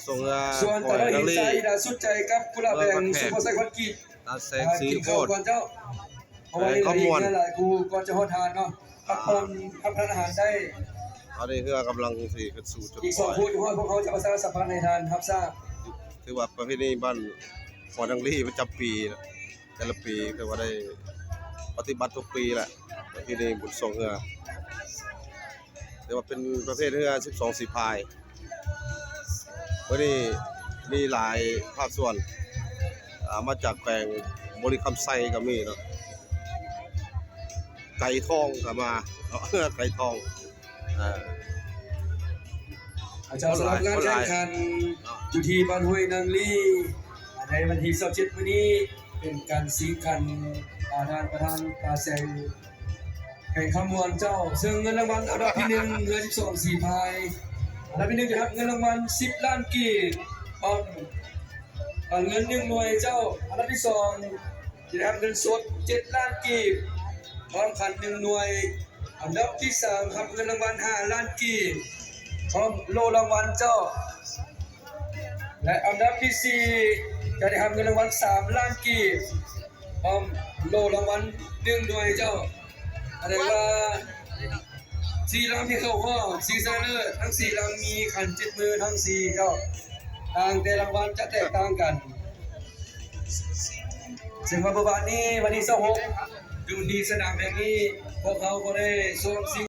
ส่งส่วนแต่ละหินใจสุดใจกับกุหลาบแดงสุภาชัยคอนกรีตตาแสงสีโคตรก่อนเจ้าเอาไว้ในนี้หลายกูก่อนจะหดทานเนาะพักผ่อนรับประทานอาหารได้ตอนนี้คือกำลังสิขึ้นสู่จุดอีก2คู่อยู่พวกเขาจะเอาสารสัมพันธ์ในทานครับทราบถือว่าประเพณีบ้านขอดังลี่ประจำปีแต่ละปีคือว่าได้ปฏิบัติทุกปีแหละประเพณีบุญส่งเรือเรียกว่าเป็นประเภทเรือ12สีพายวันนี้มีหลายภาคส่วนมาจากแปลงบริคำไซก็มีเนาะไก่ทองก็มาไก่ทองอาจารย์สำหรับงานแข่งขันอยู่ที่บ้านห้วยนางลี่ในวันที่27วันนี้เป็นการสีขันทานประธานตาแสงแข่งขมวนเจ้าซึ่งเงินรางวัลอันดับที่1เรือ12สีพายอันดับที่1จะรับเงินรางวัล10 ล้านกีบเงิน1หน่วยเจ้าอันดับที่2จะรับเงินสด7 ล้านกีบพร้อมขัน1หน่วยอันดับที่3ครับเงินรางวัล5 ล้านกีบพร้อมโลรางวัลเจ้าและอันดับที่4จะได้รับเงินรางวัล3 ล้านกีบพร้อมโลรางวัล1หน่วยเจ้าอะไรว่า4 ลำที่เข้ารอบซีซั่นเลอร์ทั้ง4 ลำมีขัน7 มือทั้ง4เจ้าต่างแต่รางวัลจะแตกต่างกันซึ่งวันนี้วันที่26อยู่ที่สนามแห่งนี้พวกเขาก็ได้ส่งสิ่ง